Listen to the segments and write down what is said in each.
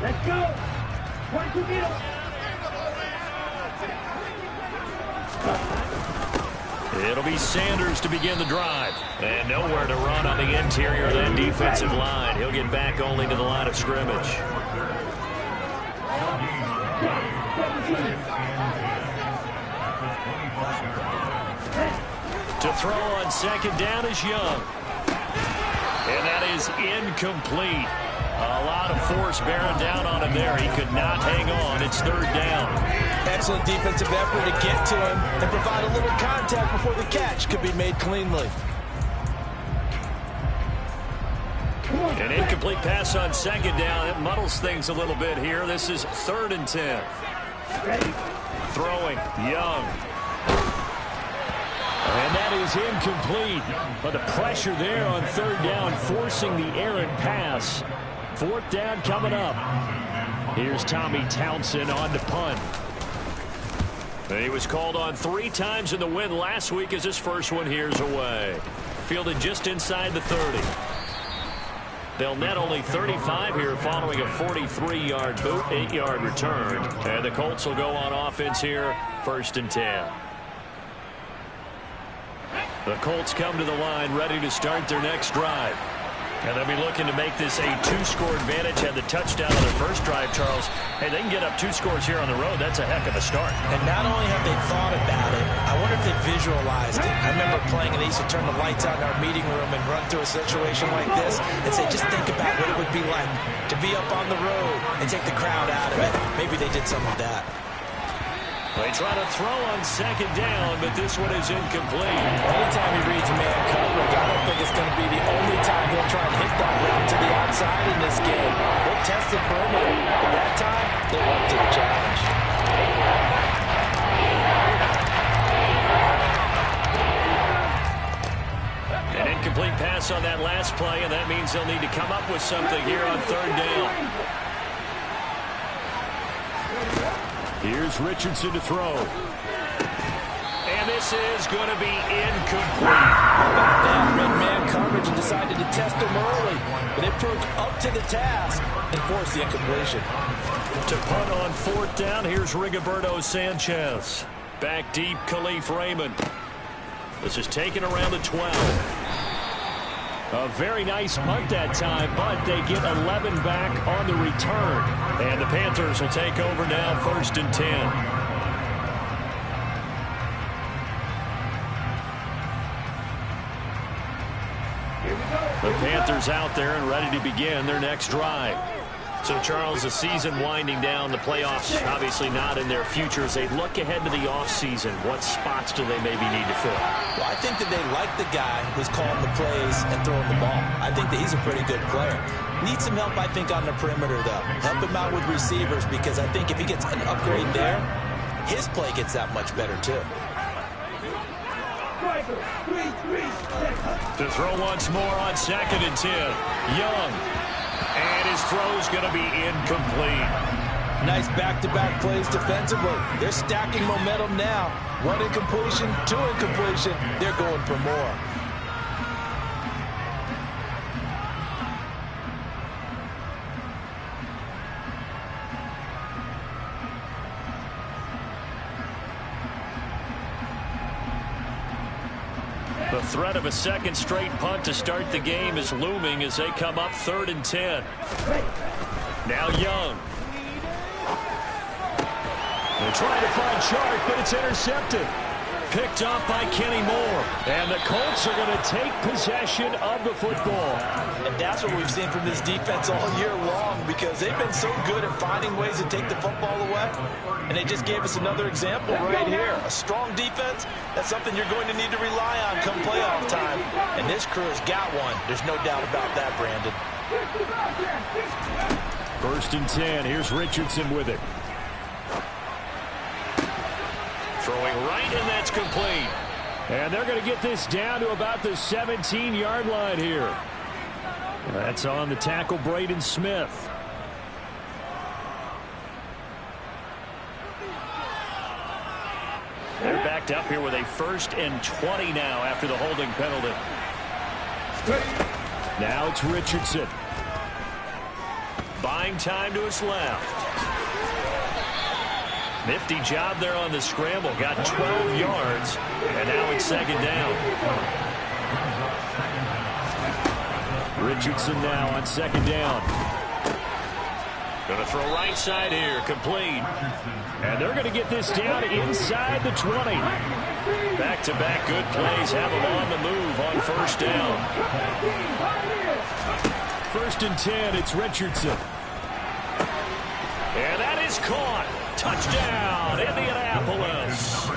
Let's go. It'll be Sanders to begin the drive. And nowhere to run on the interior of that defensive line. He'll get back only to the line of scrimmage. To throw on second down is Young. And that is incomplete. A lot of force bearing down on him there. He could not hang on. It's third down. Excellent defensive effort to get to him and provide a little contact before the catch could be made cleanly. An incomplete pass on second down. It muddles things a little bit here. This is 3rd and 10. Throwing, Young. And that is incomplete. But the pressure there on third down, forcing the errant pass. 4th down coming up. Here's Tommy Townsend on to punt. He was called on 3 times in the win last week as his first one here's away. Fielded just inside the 30. They'll net only 35 here following a 43-yard boot, 8-yard return. And the Colts will go on offense here, 1st and 10. The Colts come to the line ready to start their next drive. And they'll be looking to make this a 2-score advantage. Had the touchdown on their first drive, Charles. Hey, they can get up 2 scores here on the road. That's a heck of a start. And not only have they thought about it, I wonder if they visualized it. I remember playing and they used to turn the lights on in our meeting room and run through a situation like this and say, just think about what it would be like to be up on the road and take the crowd out of it. Maybe they did some of that. They try to throw on second down, but this one is incomplete. Anytime he reads man coverage, I don't think it's going to be the only time he'll try and hit that route to the outside in this game. They'll test the perimeter, but that time, they're up to the challenge. An incomplete pass on that last play, and that means they'll need to come up with something here on third down. Here's Richardson to throw. And this is going to be incomplete. That red man coverage and decided to test him early. But it proved up to the task and forced the incompletion. To punt on 4th down, here's Rigoberto Sanchez. Back deep, Khalif Raymond. This is taken around the 12. A very nice punt that time, but they get 11 back on the return. And the Panthers will take over now, 1st and 10. The Panthers out there and ready to begin their next drive. So, Charles, the season winding down, the playoffs obviously not in their future. As they look ahead to the offseason, what spots do they maybe need to fill? Well, I think that they like the guy who's calling the plays and throwing the ball. I think that he's a pretty good player. Needs some help, I think, on the perimeter, though. Help him out with receivers, because I think if he gets an upgrade there, his play gets that much better, too. To throw once more on 2nd and 10. Young. And his throw's going to be incomplete. Nice back-to-back plays defensively. They're stacking momentum now. 1 incompletion, 2 incompletion. They're going for more. The threat of a second straight punt to start the game is looming as they come up 3rd and 10. Now Young. They're trying to find Chark, but it's intercepted. Picked off by Kenny Moore. And the Colts are going to take possession of the football. And that's what we've seen from this defense all year long, because they've been so good at finding ways to take the football away. And they just gave us another example right here. A strong defense, that's something you're going to need to rely on come playoff time. And this crew has got one. There's no doubt about that, Brandon. 1st and 10. Here's Richardson with it. Throwing right, and that's complete. And they're going to get this down to about the 17-yard line here. That's on the tackle, Braden Smith. They're backed up here with a 1st and 20 now after the holding penalty. Now it's Richardson. Buying time to his left. Nifty job there on the scramble. Got 12 yards, and now it's 2nd down. Richardson now on 2nd down. Going to throw right side here, complete. And they're going to get this down inside the 20. Back-to-back good plays have them on the move on 1st down. 1st and 10, it's Richardson. And that is caught. Touchdown, Indianapolis.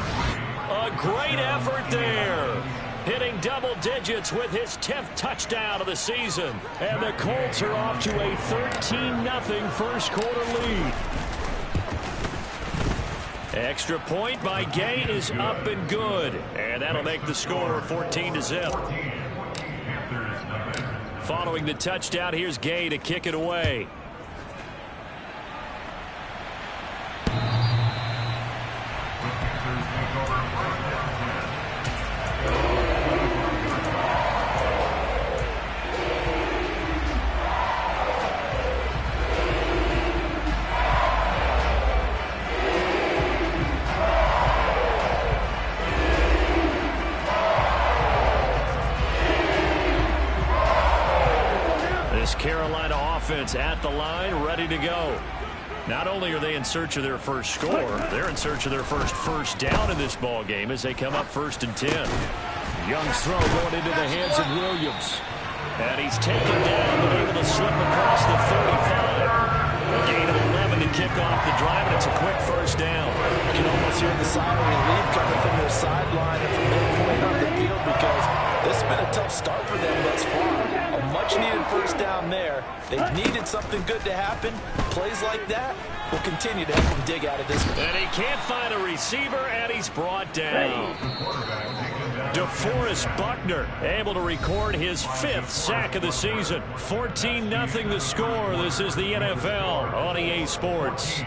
A great effort there. Hitting double digits with his 10th touchdown of the season. And the Colts are off to a 13-0 first quarter lead. Extra point by Gay is up and good. And that'll make the score 14-0. Following the touchdown, here's Gay to kick it away. Carolina offense at the line, ready to go. Not only are they in search of their first score, they're in search of their first down in this ball game as they come up 1st and 10. Young's throw going into the hands of Williams. And he's taken down, but able to slip across the 35. A gain of 11 to kick off the drive, and it's a quick 1st down. You can almost hear the sigh of relief coming from their sideline and from their point on the field because this has been a tough start for them thus far. A much-needed 1st down there. They've needed something good to happen. Plays like that will continue to help them dig out of this one. And he can't find a receiver, and he's brought down. DeForest Buckner able to record his 5th sack of the season. 14-0 the score. This is the NFL on EA Sports.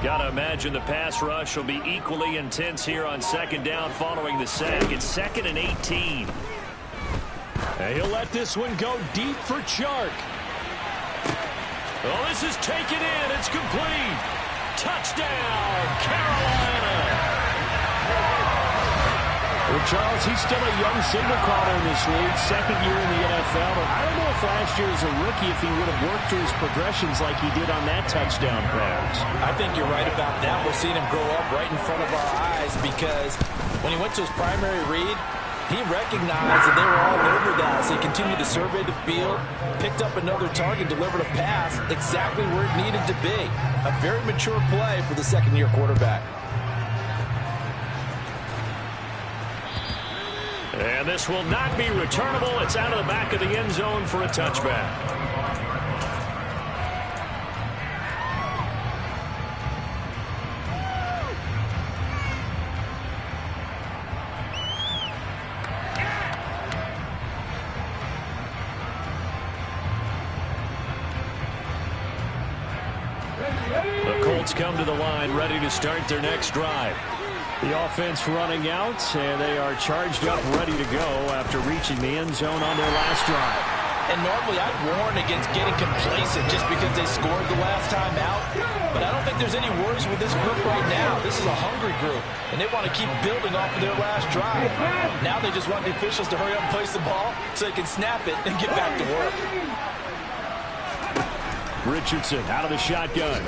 Gotta imagine the pass rush will be equally intense here on 2nd down following the sack. It's 2nd and 18. And he'll let this one go deep for Chark. Oh, this is taken in. It's complete. Touchdown, Carolina. Well, Charles, he's still a young signal caller in this league, 2nd year in the NFL. But I don't know if last year as a rookie if he would have worked through his progressions like he did on that touchdown pass. I think you're right about that. We're seeing him grow up right in front of our eyes because when he went to his primary read, he recognized that they were all over that. So he continued to survey the field, picked up another target, delivered a pass exactly where it needed to be. A very mature play for the 2nd-year quarterback. And this will not be returnable. It's out of the back of the end zone for a touchback. The Colts come to the line, ready to start their next drive. The offense running out, and they are charged up, ready to go after reaching the end zone on their last drive. And normally I'd warn against getting complacent just because they scored the last time out. But I don't think there's any worries with this group right now. This is a hungry group, and they want to keep building off of their last drive. Now they just want the officials to hurry up and place the ball so they can snap it and get back to work. Richardson out of the shotgun.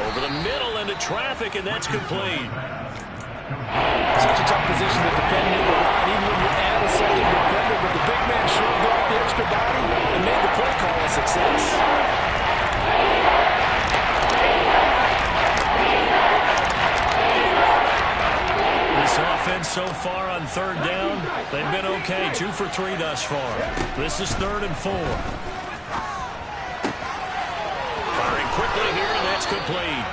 Over the middle into traffic, and that's complete. Such a tough position to defend in the line, even when you add a second defender. But the big man shrugged off the extra body and made the play call a success. This offense so far on third down, they've been okay. 2 for 3 thus far. This is 3rd and 4. Firing quickly here, and that's complete.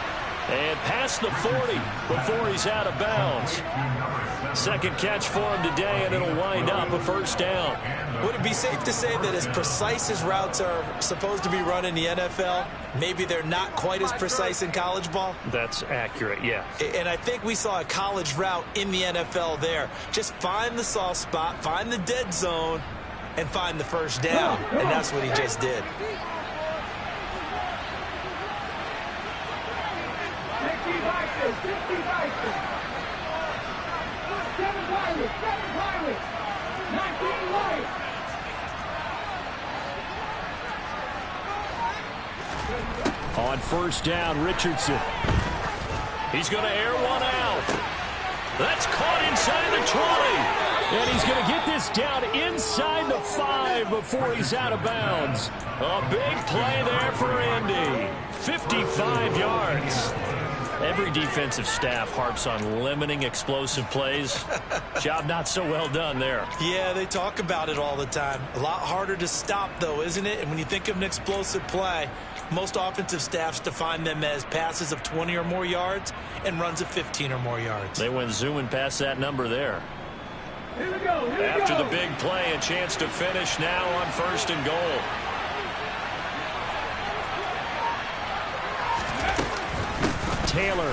And past the 40 before he's out of bounds. Second catch for him today, and it'll wind up a first down. Would it be safe to say that as precise as routes are supposed to be run in the NFL, maybe they're not quite as precise in college ball? That's accurate, yeah. And I think we saw a college route in the NFL there. Just find the soft spot, find the dead zone, and find the first down. And that's what he just did. On first down, Richardson. He's going to air one out. That's caught inside the 20. And he's going to get this down inside the 5 before he's out of bounds. A big play there for Indy. 55 yards. Every defensive staff harps on limiting explosive plays. Job not so well done there. Yeah, they talk about it all the time. A lot harder to stop, though, isn't it? And when you think of an explosive play, most offensive staffs define them as passes of 20 or more yards and runs of 15 or more yards. They went zooming past that number there. Here we go. After the big play, a chance to finish now on 1st and goal. Taylor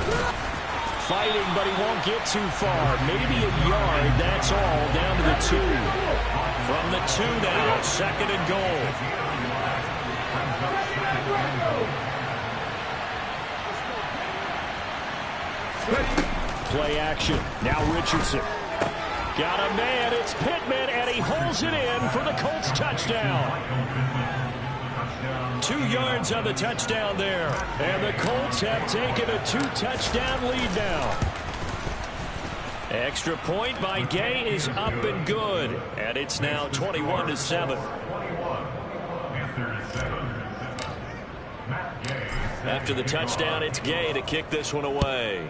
fighting, but he won't get too far. Maybe a yard, that's all, down to the 2. From the 2 now, 2nd and goal. Play action. Now Richardson. Got a man. It's Pittman, and he holds it in for the Colts touchdown. 2 yards on the touchdown there. And the Colts have taken a 2-touchdown lead now. Extra point by Gay is up and good. And it's now 21-7. After the touchdown, it's Gay to kick this one away.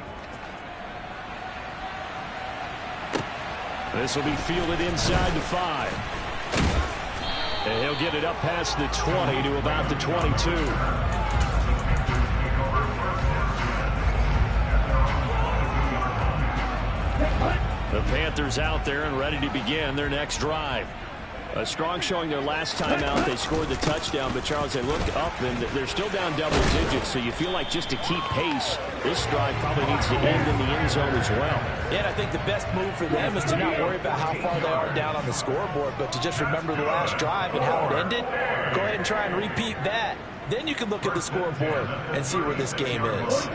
This will be fielded inside the 5. And he'll get it up past the 20 to about the 22. The Panthers out there and ready to begin their next drive. A strong showing their last time out. They scored the touchdown, but Charles, they look up and they're still down double digits, so you feel like just to keep pace, this drive probably needs to end in the end zone as well. Yeah, and I think the best move for them is to not worry about how far they are down on the scoreboard, but to just remember the last drive and how it ended. Go ahead and try and repeat that. Then you can look at the scoreboard and see where this game is.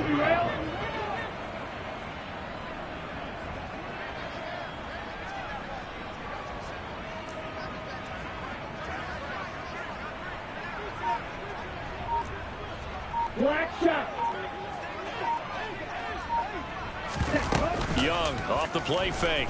Black shot. Young off the play fake.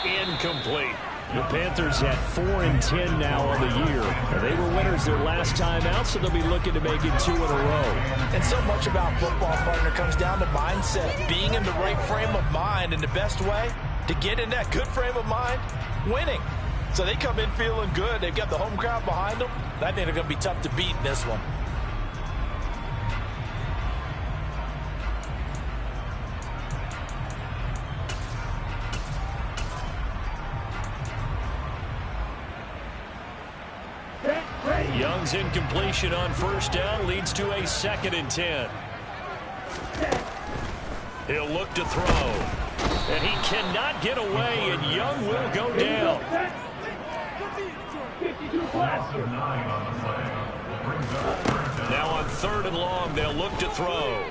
Incomplete. The Panthers at 4-10 now on the year. They were winners their last time out, so they'll be looking to make it 2 in a row. And so much about football, partner, comes down to mindset. Being in the right frame of mind, and the best way to get in that good frame of mind, winning. So they come in feeling good. They've got the home crowd behind them. I think they're going to be tough to beat in this one. Young's incompletion on first down leads to a 2nd and 10. He'll look to throw. And he cannot get away, and Young will go down. Now on 3rd and long, they'll look to throw.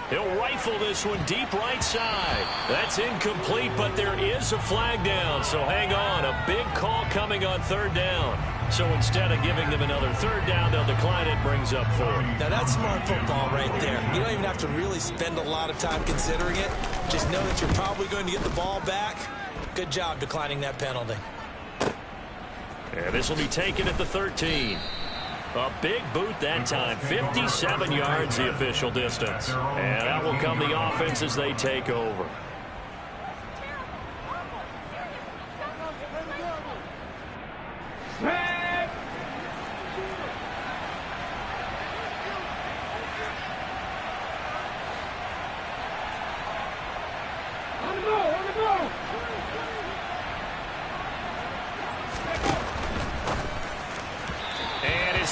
He'll rifle this one deep right side. That's incomplete, but there is a flag down. So hang on. A big call coming on third down. So instead of giving them another third down, they'll decline it, brings up 4. Now that's smart football right there. You don't even have to really spend a lot of time considering it. Just know that you're probably going to get the ball back. Good job declining that penalty. And this will be taken at the 13. A big boot that time. 57 yards the official distance. And that will come the offense as they take over.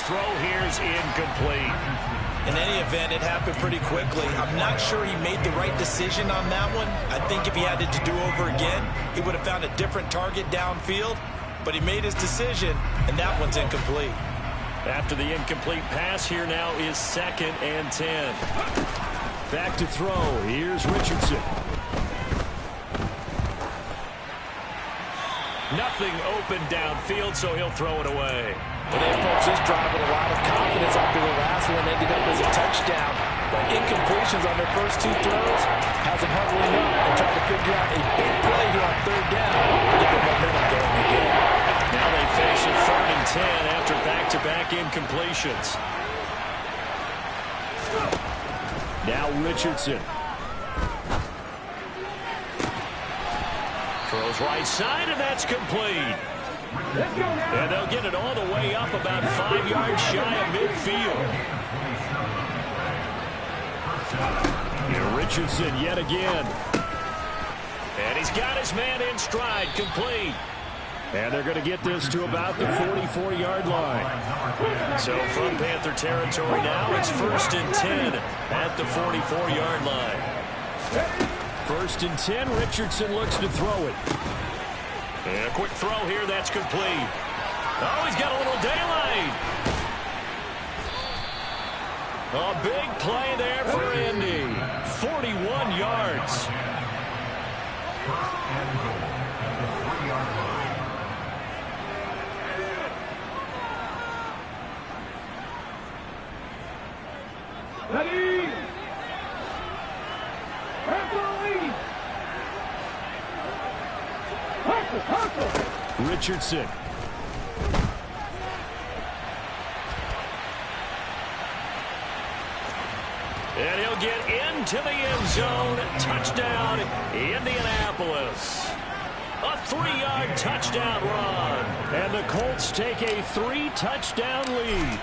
Throw here is incomplete. In any event, it happened pretty quickly. I'm not sure he made the right decision on that one. I think if he had it to do over again, he would have found a different target downfield. But he made his decision, and that one's incomplete. After the incomplete pass, here now is 2nd and 10. Back to throw. Here's Richardson. Nothing open downfield, so he'll throw it away. Well, they approached this drive with a lot of confidence after the last one. Ended up as a touchdown. But incompletions on their first 2 throws has them huddling up and trying to figure out a big play here on third down to get the momentum going again. Now they face a 3rd and 10 after back-to-back incompletions. Now Richardson. Throws right side, and that's complete. And they'll get it all the way up about 5 yards shy of midfield. Here Richardson yet again. And he's got his man in stride, complete. And they're going to get this to about the 44-yard line. So from Panther territory now, it's 1st and 10 at the 44-yard line. 1st and 10, Richardson looks to throw it. And a quick throw here, that's complete. Oh, he's got a little daylight. A big play there for Indy. 41 yards. Ready? Richardson. And he'll get into the end zone. Touchdown, Indianapolis. A 3-yard touchdown run. And the Colts take a 3-touchdown lead.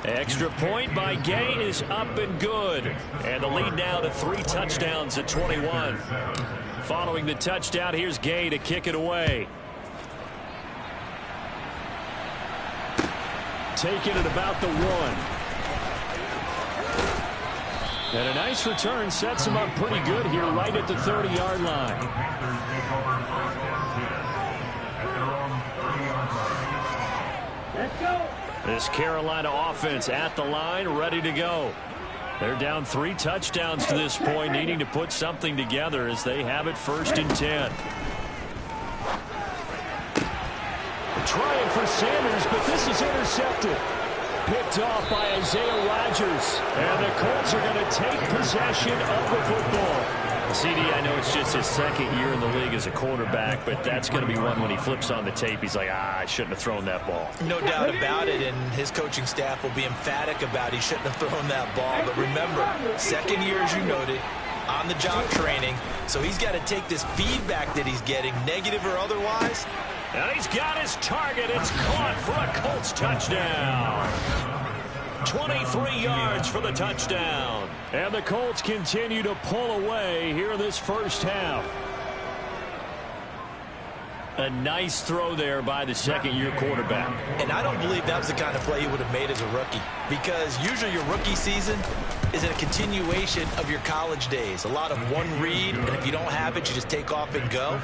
Extra point by Gay is up and good. And the lead now to 3 touchdowns at 21. Following the touchdown, here's Gay to kick it away. Taking it about the 1. And a nice return sets him up pretty good here right at the 30-yard line. Let's go. This Carolina offense at the line, ready to go. They're down 3 touchdowns to this point, needing to put something together as they have it 1st and 10. Trying for Sanders, but this is intercepted. Picked off by Isaiah Rodgers. And the Colts are going to take possession of the football. CD, I know it's just his 2nd year in the league as a quarterback, but that's going to be one when he flips on the tape, he's like, I shouldn't have thrown that ball. No doubt about it, and his coaching staff will be emphatic about he shouldn't have thrown that ball. But remember, 2nd year, as you noted, on-the-job training, so he's got to take this feedback that he's getting, negative or otherwise. And he's got his target. It's caught for a Colts touchdown. 23 yards for the touchdown. And the Colts continue to pull away here in this first half. A nice throw there by the 2nd-year quarterback. And I don't believe that was the kind of play he would have made as a rookie, because usually your rookie season is a continuation of your college days. A lot of one read, and if you don't have it, you just take off and go.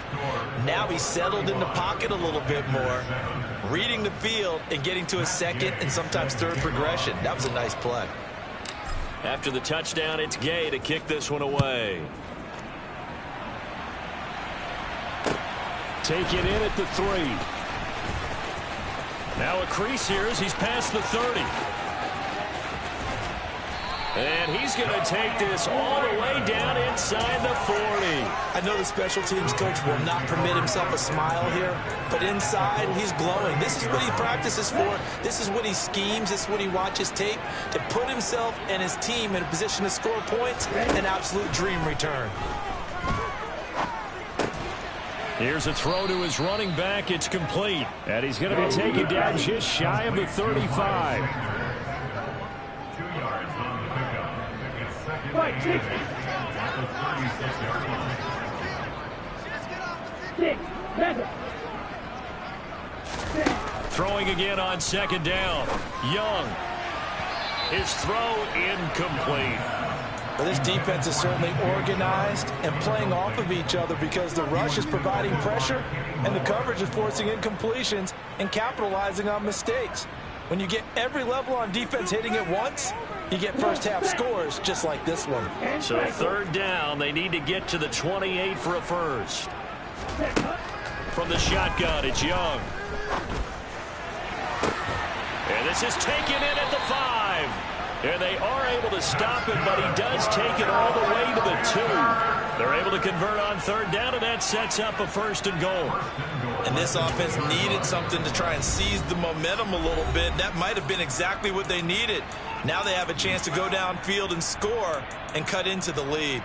Now he's settled in the pocket a little bit more, reading the field and getting to a 2nd and sometimes 3rd progression. That was a nice play. After the touchdown, it's Gay to kick this one away. Take it in at the 3. Now a crease here as he's past the 30. And he's going to take this all the way down inside the 40. I know the special teams coach will not permit himself a smile here, but inside he's glowing. This is what he practices for. This is what he schemes. This is what he watches tape to put himself and his team in a position to score points. An absolute dream return. Here's a throw to his running back. It's complete. And he's going to be taken down just shy of the 35. Throwing again on second down. Young. His throw incomplete. Well, this defense is certainly organized and playing off of each other because the rush is providing pressure and the coverage is forcing incompletions and capitalizing on mistakes. When you get every level on defense hitting at once, you get first half scores just like this one. So third down, they need to get to the 28 for a first. From the shotgun, it's Young. And this is taken in at the 5. And they are able to stop it, but he does take it all the way to the 2. They're able to convert on third down, and that sets up a first and goal. And this offense needed something to try and seize the momentum a little bit. That might have been exactly what they needed. Now they have a chance to go downfield and score and cut into the lead.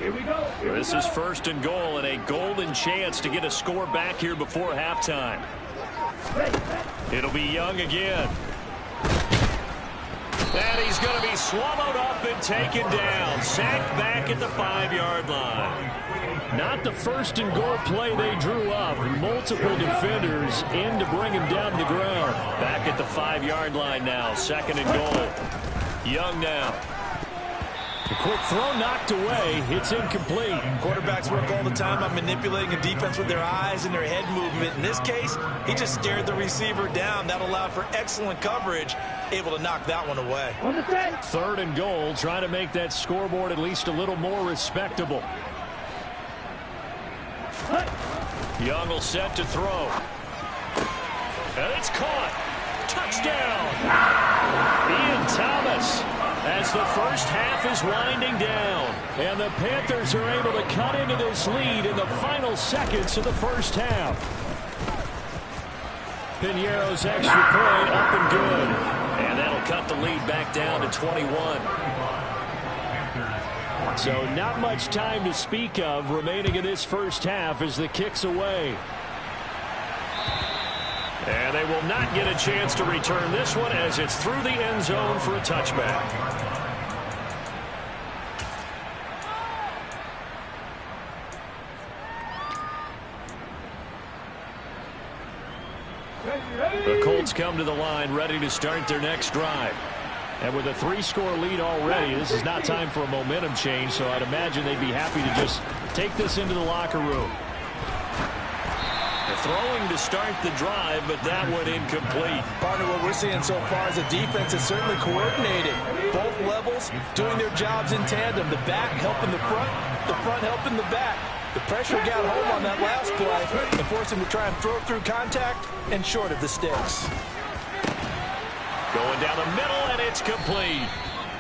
Here we go. This is first and goal and a golden chance to get a score back here before halftime. It'll be Young again. And he's going to be swallowed up and taken down. Sacked back at the 5-yard line. Not the first and goal play they drew up. Multiple defenders in to bring him down to the ground. Back at the 5-yard line now. Second and goal. Young now. A quick throw knocked away. It's incomplete. Quarterbacks work all the time on manipulating a defense with their eyes and their head movement. In this case, he just stared the receiver down. That allowed for excellent coverage, able to knock that one away. Third and goal, trying to make that scoreboard at least a little more respectable. Young will set to throw. And it's caught. Touchdown. Ian Thomas. As the first half is winding down. And the Panthers are able to cut into this lead in the final seconds of the first half. Piñeiro's extra point up and good. And that'll cut the lead back down to 21. So not much time to speak of remaining in this first half as the kick's away. And they will not get a chance to return this one as it's through the end zone for a touchback. The Colts come to the line ready to start their next drive. And with a 3-score lead already, this is not time for a momentum change, so I'd imagine they'd be happy to just take this into the locker room. Throwing to start the drive, but that one incomplete. Partner, what we're seeing so far is a defense that's certainly coordinated. Both levels doing their jobs in tandem. The back helping the front helping the back. The pressure got home on that last play and forced him to try and throw through contact and short of the sticks. Going down the middle, and it's complete.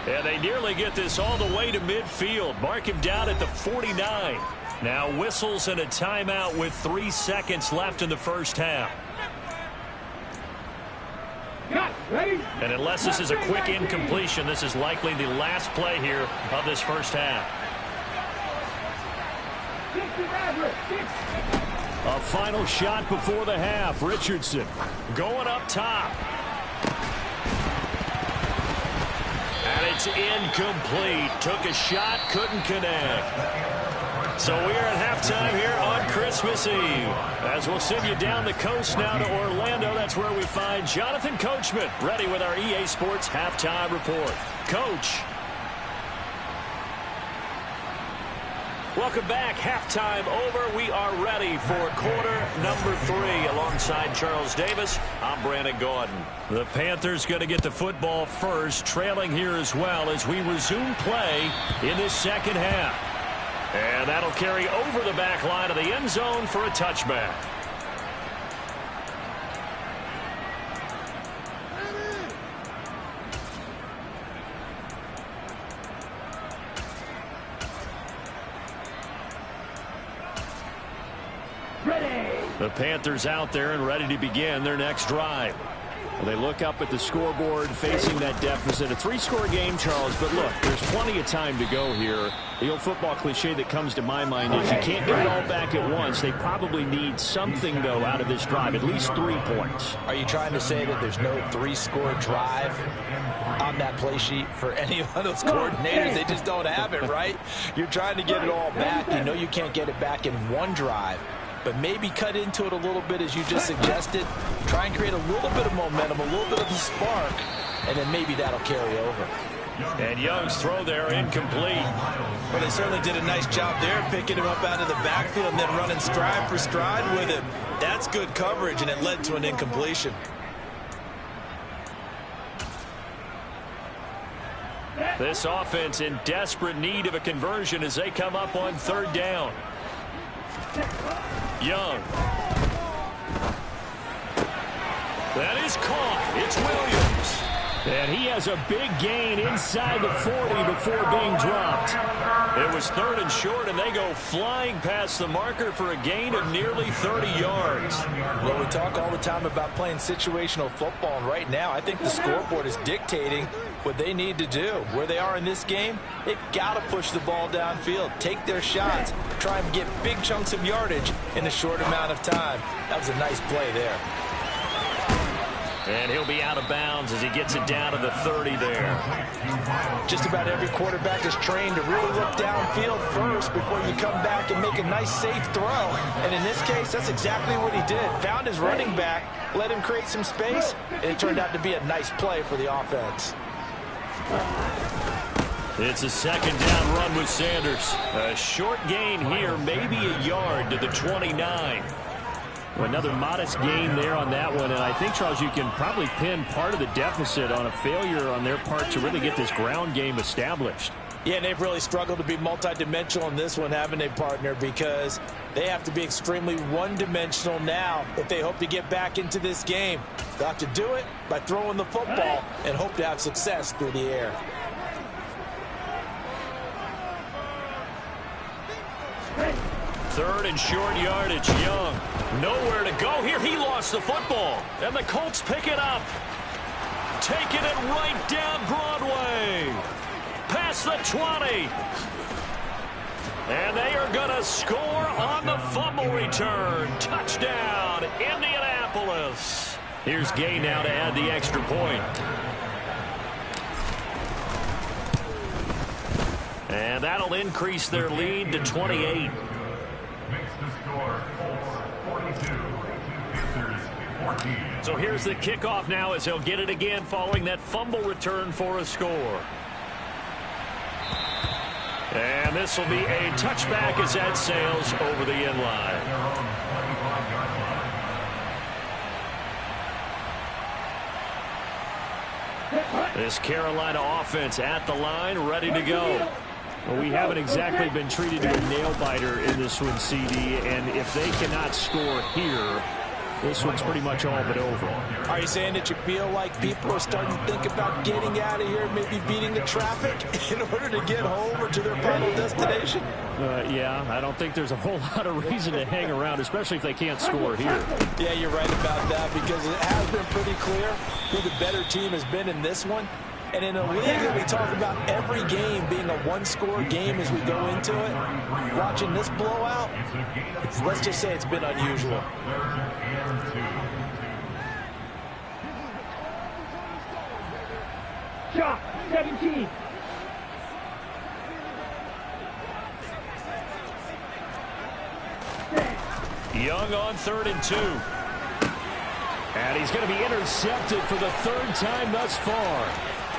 And they nearly get this all the way to midfield. Mark him down at the 49. Now whistles and a timeout with 3 seconds left in the first half. And unless this is a quick incompletion, this is likely the last play here of this first half. A final shot before the half. Richardson going up top. And it It's incomplete. Took a shot, couldn't connect. So we are at halftime here on Christmas Eve. As we'll send you down the coast now to Orlando. That's where we find Jonathan Coachman ready with our EA Sports halftime report. Coach. Welcome back. Halftime over. We are ready for quarter number 3. Alongside Charles Davis, I'm Brandon Gordon. The Panthers going to get the football first, trailing here as well as we resume play in this second half. And that'll carry over the back line of the end zone for a touchback. The Panthers out there and ready to begin their next drive. Well, they look up at the scoreboard facing that deficit. A 3-score game, Charles, but look, there's plenty of time to go here. The old football cliche that comes to my mind is you can't get it all back at once. They probably need something, though, out of this drive, at least 3 points. Are you trying to say that there's no 3-score drive on that play sheet for any of those coordinators? They just don't have it, right? You're trying to get it all back. You know you can't get it back in one drive. But maybe cut into it a little bit as you just suggested. Try and create a little bit of momentum, a little bit of a spark, and then maybe that'll carry over. And Young's throw there incomplete. Well, they certainly did a nice job there, picking him up out of the backfield and then running stride for stride with him. That's good coverage, and it led to an incompletion. This offense in desperate need of a conversion as they come up on 3rd down. Young. That is caught. It's Williams. And he has a big gain inside the 40 before being dropped. It was 3rd and short, and they go flying past the marker for a gain of nearly 30 yards. Well, we talk all the time about playing situational football, and right now I think the scoreboard is dictating what they need to do. Where they are in this game, they've got to push the ball downfield, take their shots, try and get big chunks of yardage in a short amount of time. That was a nice play there. And he'll be out of bounds as he gets it down to the 30 there. Just about every quarterback is trained to really look downfield first before you come back and make a nice, safe throw. And in this case, that's exactly what he did. Found his running back, let him create some space, and it turned out to be a nice play for the offense. It's a 2nd down run with Sanders. A short gain here, maybe a yard to the 29. Another modest gain there on that one, and I think, Charles, you can probably pin part of the deficit on a failure on their part to really get this ground game established. Yeah, and they've really struggled to be multidimensional in this one, haven't they, partner? Because they have to be extremely one-dimensional now if they hope to get back into this game. They'll have to do it by throwing the football and hope to have success through the air. Third and short yardage. Young nowhere to go here. He lost the football, and the Colts pick it up, taking it right down Broadway past the 20, and they are going to score on the fumble return. Touchdown Indianapolis. Here's Gay now to add the extra point. And that'll increase their lead to 28. So here's the kickoff now as he'll get it again following that fumble return for a score. And this will be a touchback as that sails over the end line. This Carolina offense at the line, ready to go. Well, we haven't exactly been treated to a nail-biter in this one, CD, and if they cannot score here, this one's pretty much all but over. Are you saying that you feel like people are starting to think about getting out of here, maybe beating the traffic in order to get home or to their final destination? Yeah, I don't think there's a whole lot of reason to hang around, especially if they can't score here. Yeah, you're right about that, because it has been pretty clear who the better team has been in this one. And in a league that we talk about every game being a one-score game as we go into it, watching this blowout, let's just say it's been unusual. Shot, 17, Young on 3rd and 2. And he's going to be intercepted for the 3rd time thus far.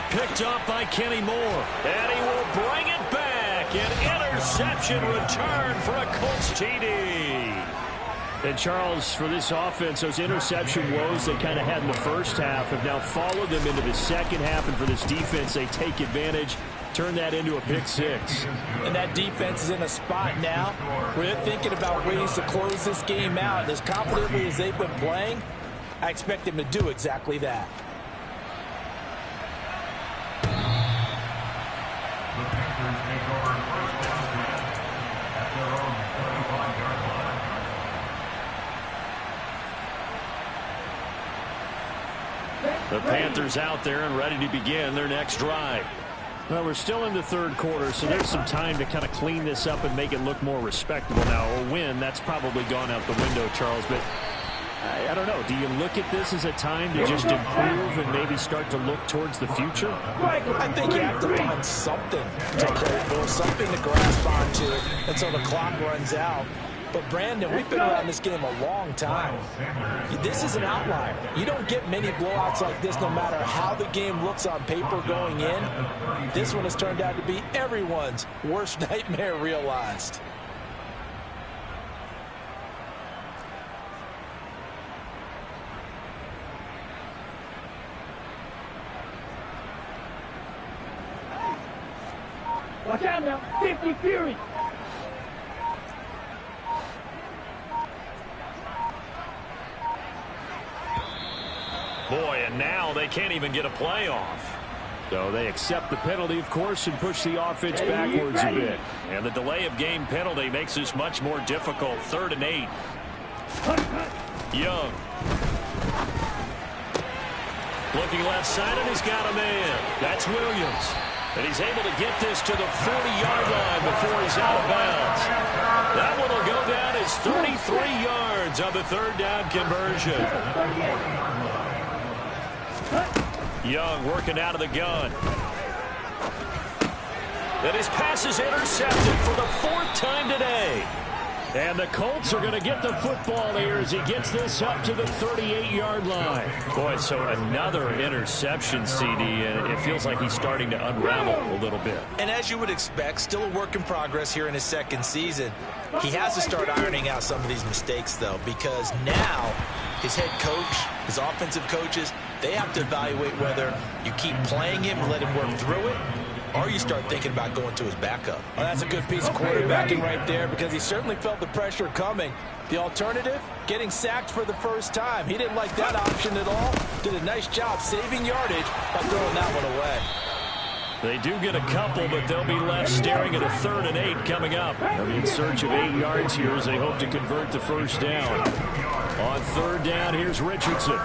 Picked up by Kenny Moore. And he will bring it back. An interception return for a Colts TD. And Charles, for this offense, those interception woes they kind of had in the first half have now followed them into the second half. And for this defense, they take advantage, turn that into a pick 6. And that defense is in a spot now where they're thinking about ways to close this game out. And as confidently as they've been playing, I expect them to do exactly that. The Panthers out there and ready to begin their next drive. Well, we're still in the 3rd quarter, so there's some time to kind of clean this up and make it look more respectable now. A win, that's probably gone out the window, Charles, but I don't know. Do you look at this as a time to just improve and maybe start to look towards the future? I think you have to find something to play for, something to grasp onto until the clock runs out. But, Brandon, we've been around this game a long time. This is an outlier. You don't get many blowouts like this no matter how the game looks on paper going in. This one has turned out to be everyone's worst nightmare realized. Watch out now. 50 Fury. Boy, and now they can't even get a play off. So they accept the penalty, of course, and push the offense backwards a bit. And the delay of game penalty makes this much more difficult. 3rd and 8. Young. Looking left side, and he's got a man. That's Williams. And he's able to get this to the 40-yard line before he's out of bounds. That one will go down as 33 yards on the 3rd down conversion. Young working out of the gun. And his pass is intercepted for the 4th time today. And the Colts are going to get the football here as he gets this up to the 38-yard line. Boy, so another interception, CD, and it feels like he's starting to unravel a little bit. And as you would expect, still a work in progress here in his 2nd season. He has to start ironing out some of these mistakes, though, because now his head coach, his offensive coaches, they have to evaluate whether you keep playing him and let him work through it, or you start thinking about going to his backup. Well, that's a good piece of quarterbacking right there because he certainly felt the pressure coming. The alternative, getting sacked for the first time. He didn't like that option at all. Did a nice job saving yardage by throwing that one away. They do get a couple, but they'll be left staring at a 3rd and 8 coming up. They'll be in search of 8 yards here as they hope to convert the first down. On 3rd down, here's Richardson.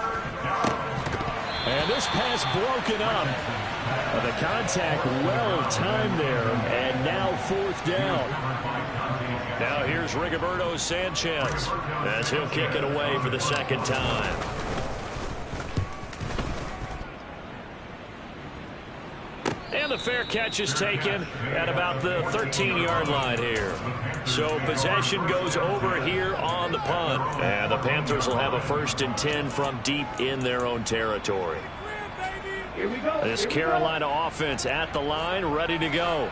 And this pass broken up. The contact well timed there, and now 4th down. Now here's Rigoberto Sanchez as he'll kick it away for the 2nd time. And the fair catch is taken at about the 13-yard line here. So possession goes over here on the punt. And the Panthers will have a 1st and 10 from deep in their own territory. This Carolina offense at the line, ready to go.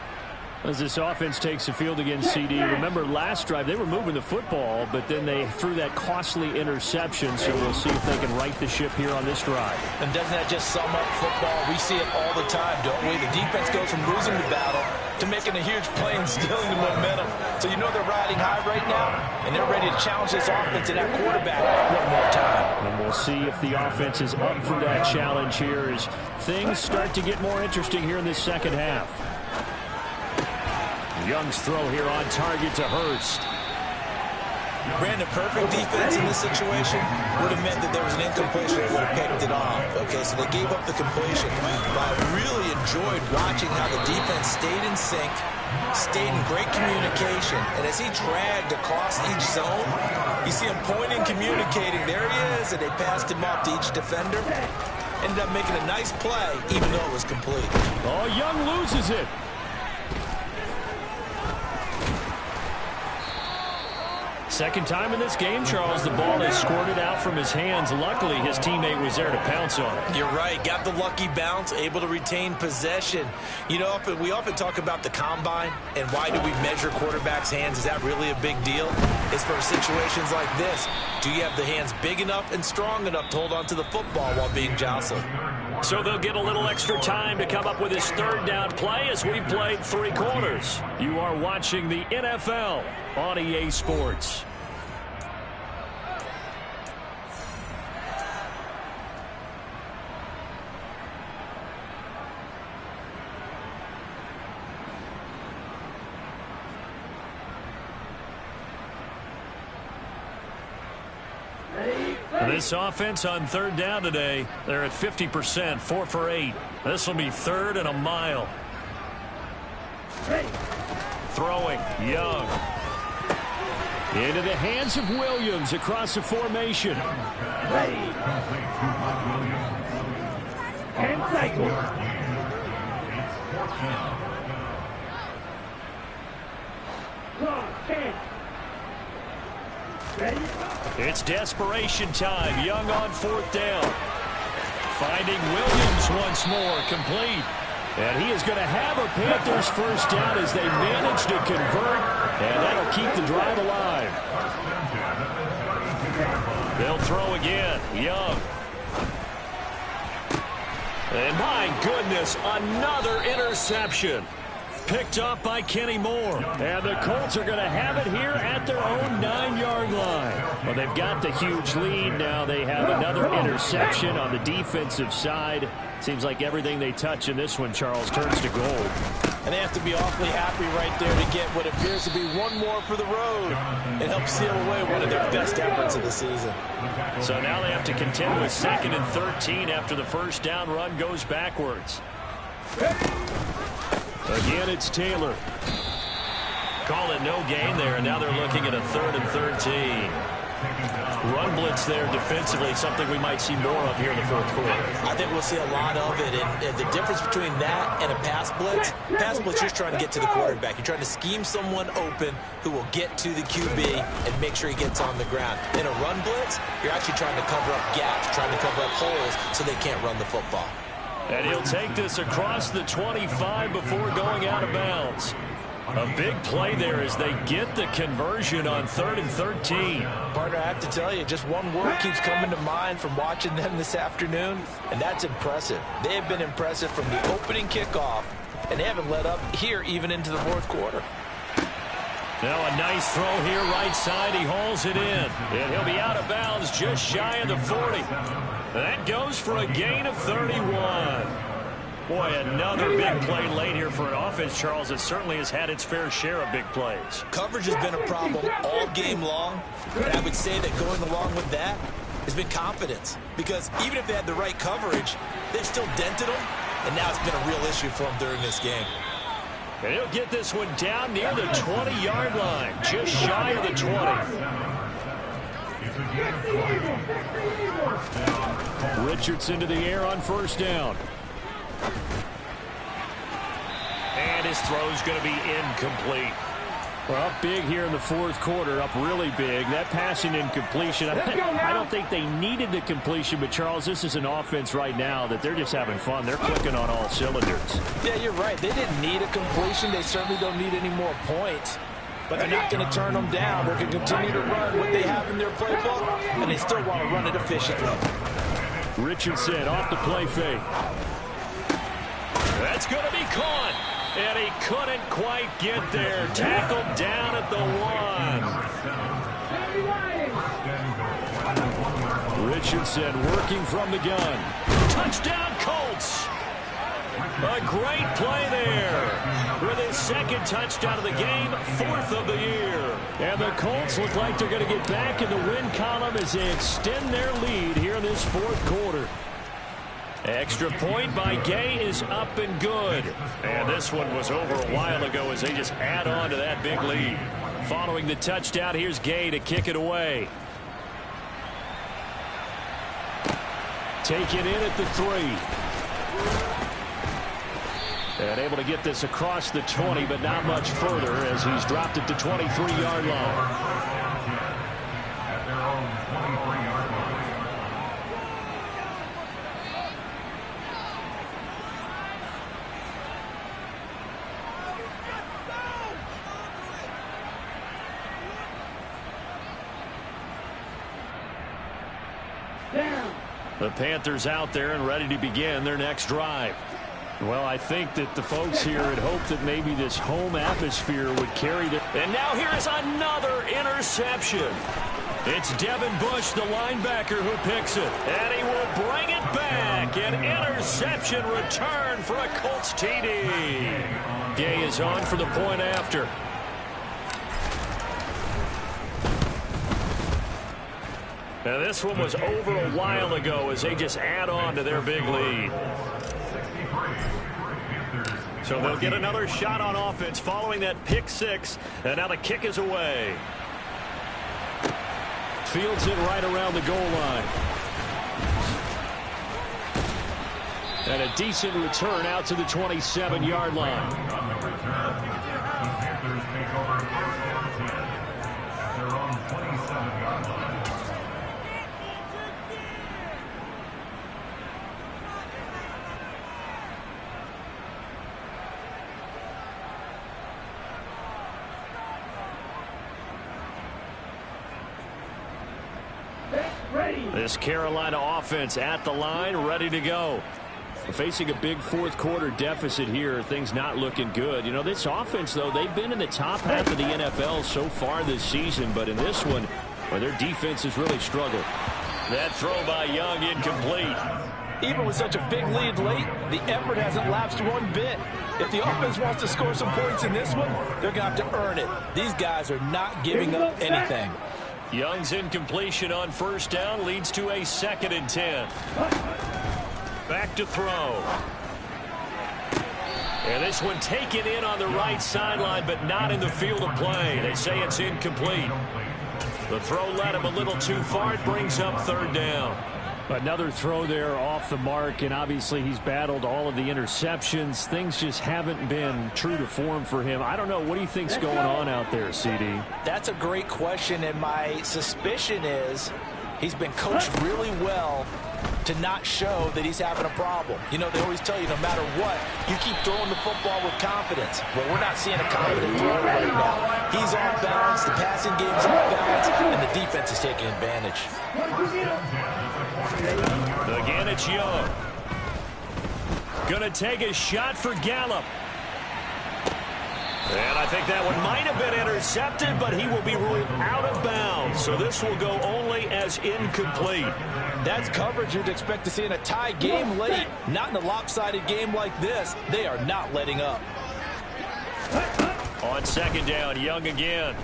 As this offense takes the field against CD, remember last drive they were moving the football, but then they threw that costly interception, so we'll see if they can right the ship here on this drive. And doesn't that just sum up football? We see it all the time, don't we? The defense goes from losing the battle to making a huge play and stealing the momentum. So you know they're riding high right now, and they're ready to challenge this offense and that quarterback one more time. And we'll see if the offense is up for that challenge here as things start to get more interesting here in this 2nd half. Young's throw here on target to Hurst. Brandon, perfect defense in this situation would have meant that there was an incompletion that would have picked it off. Okay, so they gave up the completion. But I really enjoyed watching how the defense stayed in sync, stayed in great communication. And as he dragged across each zone, you see him pointing, communicating. There he is, and they passed him off to each defender. Ended up making a nice play, even though it was complete. Oh, Young loses it. Second time in this game, Charles, the ball has squirted out from his hands. Luckily, his teammate was there to pounce on it. You're right. Got the lucky bounce, able to retain possession. You know, we often talk about the combine and why do we measure quarterbacks' hands. Is that really a big deal? It's for situations like this. Do you have the hands big enough and strong enough to hold on to the football while being jostled? So they'll get a little extra time to come up with his third down play as we've played 3 quarters. You are watching the NFL on EA Sports. This offense on third down today, they're at 50%, 4 for 8. This will be 3rd and a mile. Throwing, Young. Into the hands of Williams across the formation. And cycle. It's desperation time. Young on 4th down. Finding Williams once more, complete. And he is going to have a Panthers first down as they manage to convert, and that'll keep the drive alive. They'll throw again. Young. And my goodness, another interception. Picked off by Kenny Moore. And the Colts are going to have it here at their own 9-yard line. Well, they've got the huge lead. Now they have another interception on the defensive side. Seems like everything they touch in this one, Charles, turns to gold. And they have to be awfully happy right there to get what appears to be one more for the road. It helps seal away one of their best efforts of the season. So now they have to contend with 2nd and 13 after the first down run goes backwards. Again, it's Taylor. Call it no gain there, and now they're looking at a 3rd and 13. Run blitz there defensively, something we might see more of here in the 4th quarter. I think we'll see a lot of it, and the difference between that and a pass blitz, you're trying to get to the quarterback. You're trying to scheme someone open who will get to the QB and make sure he gets on the ground. In a run blitz, you're actually trying to cover up gaps, trying to cover up holes so they can't run the football. And he'll take this across the 25 before going out of bounds. A big play there as they get the conversion on 3rd and 13. Partner, I have to tell you, just one word keeps coming to mind from watching them this afternoon, and that's impressive. They have been impressive from the opening kickoff, and they haven't let up here even into the 4th quarter. Now a nice throw here right side. He hauls it in, and he'll be out of bounds just shy of the 40. That goes for a gain of 31. Boy, another big play late here for an offense, Charles, that certainly has had its fair share of big plays. Coverage has been a problem all game long, and I would say that going along with that has been confidence. Because even if they had the right coverage, they've still dented them, and now it's been a real issue for them during this game. And he'll get this one down near the 20-yard line, just shy of the 20. Richardson to the air on first down. And his throw's going to be incomplete. Well, up big here in the 4th quarter, up really big. That passing incompletion, I don't think they needed the completion, but Charles, this is an offense right now that they're just having fun. They're clicking on all cylinders. Yeah, you're right. They didn't need a completion. They certainly don't need any more points. But they're not going to turn them down. They're going to continue to run what they have in their playbook, and they still want to run it efficiently. Richardson off the play fake. That's going to be caught. And he couldn't quite get there. Tackled down at the 1. Richardson working from the gun. Touchdown, Colts. A great play there. With his 2nd touchdown of the game, 4th of the year. And the Colts look like they're going to get back in the win column as they extend their lead here in this 4th quarter. Extra point by Gay is up and good. And this one was over a while ago as they just add on to that big lead. Following the touchdown, here's Gay to kick it away. Taken in at the 3. And able to get this across the 20, but not much further as he's dropped it to 23-yard line. Down. The Panthers out there and ready to begin their next drive. Well, I think that the folks here had hoped that maybe this home atmosphere would carry them. And now here is another interception. It's Devin Bush, the linebacker, who picks it. And he will bring it back. An interception return for a Colts TD. Gay is on for the point after. Now this one was over a while ago as they just add on to their big lead. So they'll get another shot on offense following that pick six. And now the kick is away. Fields it right around the goal line. And a decent return out to the 27-yard line. This Carolina offense at the line, ready to go. We're facing a big fourth quarter deficit here. Things not looking good. You know, this offense, though, they've been in the top half of the NFL so far this season. But in this one, well, their defense has really struggled. That throw by Young incomplete. Even with such a big lead late, the effort hasn't lapsed one bit. If the offense wants to score some points in this one, they're going to have to earn it. These guys are not giving up anything. Young's incompletion on first down leads to a 2nd and 10. Back to throw. And this one taken in on the right sideline, but not in the field of play. They say it's incomplete. The throw led him a little too far. It brings up 3rd down. Another throw there off the mark, and obviously he's battled all of the interceptions. Things just haven't been true to form for him. I don't know. What do you think's going on out there, CD? That's a great question, and my suspicion is he's been coached really well to not show that he's having a problem. You know, they always tell you no matter what, you keep throwing the football with confidence. Well, we're not seeing a confident throw right now. He's off balance, the passing game's off balance, and the defense is taking advantage. Again, it's Young. Gonna take a shot for Gallup. And I think that one might have been intercepted, but he will be ruled out of bounds. So this will go only as incomplete. That's coverage you'd expect to see in a tie game late. Not in a lopsided game like this. They are not letting up. On 2nd down, Young again.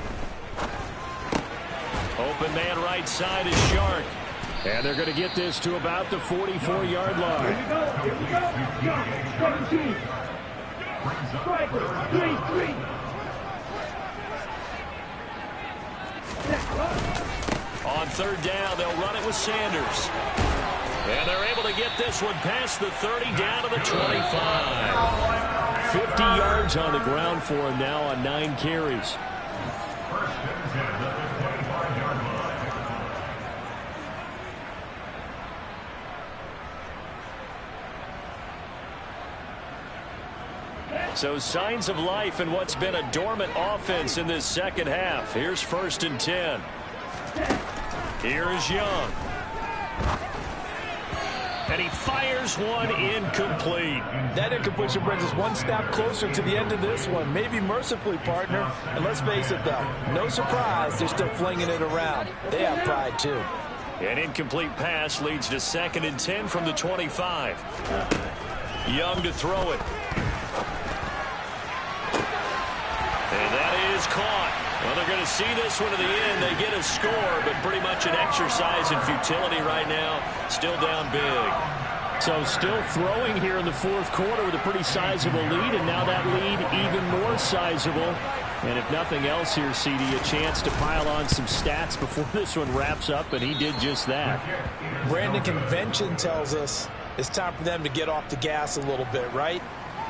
Open man right side is Shark. And they're going to get this to about the 44-yard line. Here we go. Young. 17. Striker. 3-3. On 3rd down, they'll run it with Sanders. And they're able to get this one past the 30 down to the 25. 50 yards on the ground for him now on 9 carries. So signs of life in what's been a dormant offense in this second half. Here's 1st and 10. Here is Young. And he fires one incomplete. That incompletion brings us one step closer to the end of this one. Maybe mercifully, partner. And let's face it, though, no surprise, they're still flinging it around. They have pride, too. An incomplete pass leads to 2nd and 10 from the 25. Young to throw it. And that is caught. Well, they're going to see this one to the end. They get a score, but pretty much an exercise in futility right now. Still down big. So still throwing here in the 4th quarter with a pretty sizable lead, and now that lead even more sizable. And if nothing else here, CD, a chance to pile on some stats before this one wraps up, and he did just that. Brandon, convention tells us it's time for them to get off the gas a little bit, right?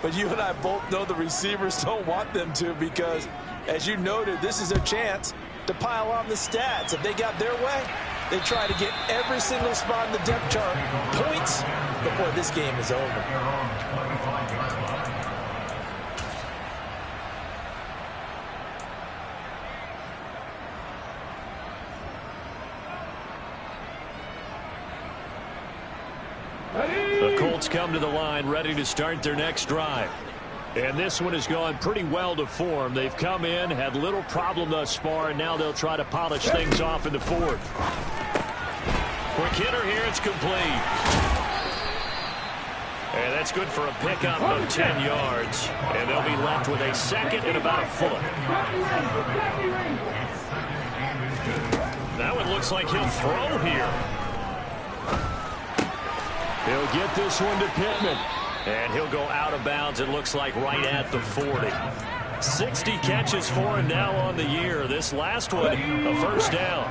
But you and I both know the receivers don't want them to, because, as you noted, this is their chance to pile on the stats. If they got their way, they try to get every single spot in the depth chart points before this game is over. The Colts come to the line ready to start their next drive. And this one has gone pretty well to form. They've come in, had little problem thus far, and now they'll try to polish things off in the fourth. Quick hitter here, it's complete. And that's good for a pickup of 10 yards. And they'll be left with a second and about a foot. That one looks like he'll throw here. He'll get this one to Pittman. And he'll go out of bounds, it looks like, right at the 40. 60 catches for him now on the year. This last one, a first down.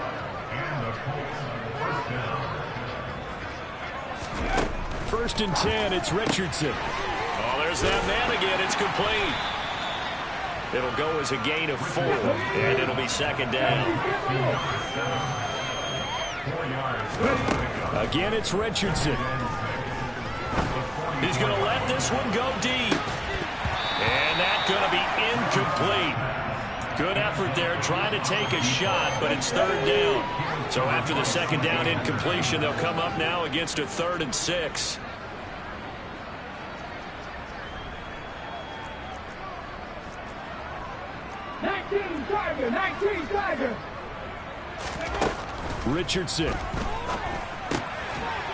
First and 10, it's Richardson. Oh, there's that man again. It's complete. It'll go as a gain of 4, and it'll be second down. Again, it's Richardson. He's going to let this one go deep. And that's going to be incomplete. Good effort there trying to take a shot, but it's third down. So after the second down incompletion, they'll come up now against a 3rd and 6. Tiger. Richardson.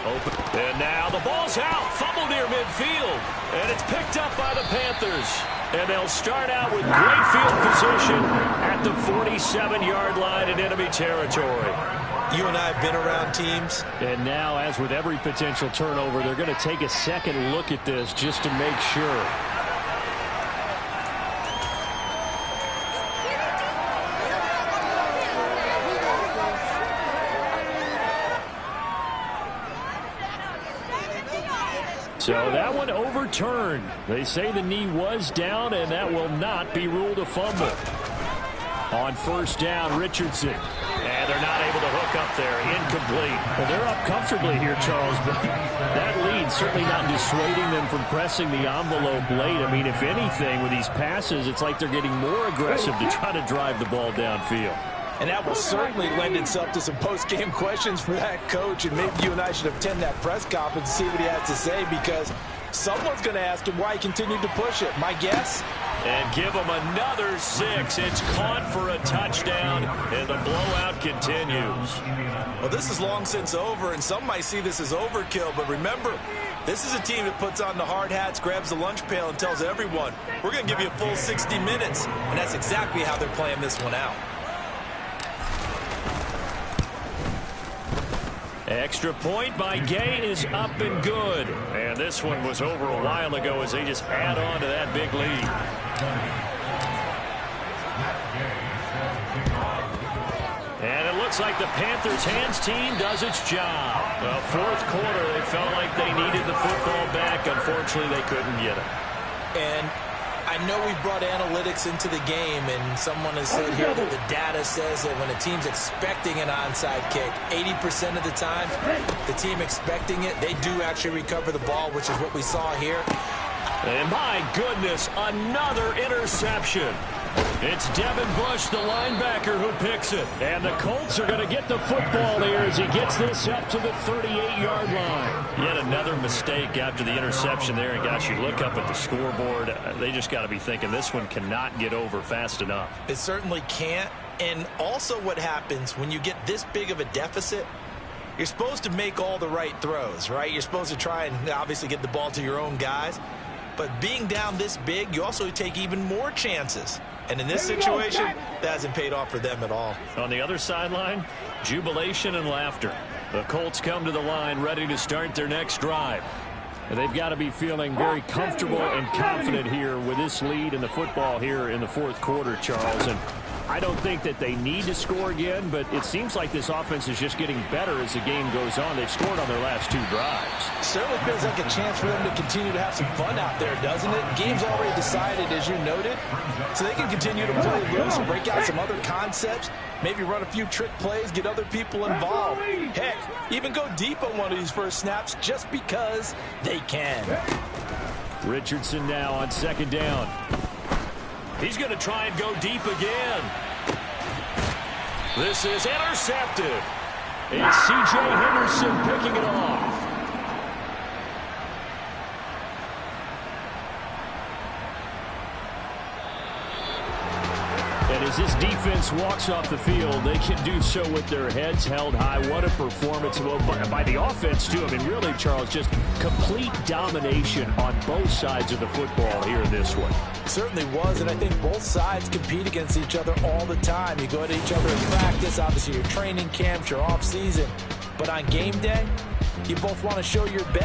Open. And now the ball's out. Fumble near midfield. And it's picked up by the Panthers. And they'll start out with great field position at the 47-yard line in enemy territory. You and I have been around teams. And now, as with every potential turnover, they're going to take a second look at this just to make sure. So that one overturned. They say the knee was down, and that will not be ruled a fumble. On first down, Richardson. And they're not able to hook up there. Incomplete. Well, they're up comfortably here, Charles, but that lead certainly not dissuading them from pressing the envelope late. I mean, if anything, with these passes, it's like they're getting more aggressive to try to drive the ball downfield. And that will certainly lend itself to some post-game questions for that coach. And maybe you and I should attend that press conference and see what he has to say, because someone's going to ask him why he continued to push it. My guess? And give him another 6. It's caught for a touchdown, and the blowout continues. Well, this is long since over, and some might see this as overkill. But remember, this is a team that puts on the hard hats, grabs the lunch pail, and tells everyone, we're going to give you a full 60 minutes. And that's exactly how they're playing this one out. Extra point by Gay is up and good. And this one was over a while ago as they just add on to that big lead. And it looks like the Panthers' hands team does its job. Well, fourth quarter, they felt like they needed the football back. Unfortunately, they couldn't get it. And I know we brought analytics into the game, and someone has said here that the data says that when a team's expecting an onside kick, 80% of the time, the team expecting it, they do actually recover the ball, which is what we saw here. And my goodness, another interception. It's Devin Bush, the linebacker, who picks it. And the Colts are going to get the football here as he gets this up to the 38-yard line. Yet another mistake after the interception there. And, gosh, you look up at the scoreboard, they just got to be thinking this one cannot get over fast enough. It certainly can't. And also what happens when you get this big of a deficit, you're supposed to make all the right throws, right? You're supposed to try and obviously get the ball to your own guys. But being down this big, you also take even more chances. And in this situation, that hasn't paid off for them at all. On the other sideline, jubilation and laughter. The Colts come to the line ready to start their next drive. And they've got to be feeling very comfortable and confident here with this lead in the football here in the fourth quarter, Charles. And I don't think that they need to score again, but it seems like this offense is just getting better as the game goes on. They've scored on their last 2 drives. Certainly feels like a chance for them to continue to have some fun out there, doesn't it? Game's already decided, as you noted, so they can continue to play loose, break out some other concepts, maybe run a few trick plays, get other people involved. Heck, even go deep on one of these first snaps just because they can. Richardson now on second down. He's going to try and go deep again. This is intercepted. It's C.J. Henderson picking it off. And as this defense walks off the field, they can do so with their heads held high. What a performance by the offense, too. I mean, really, Charles, just complete domination on both sides of the football here in this one. It certainly was, and I think both sides compete against each other all the time. You go at each other in practice, obviously your training camps, your off season. But on game day, you both want to show your best.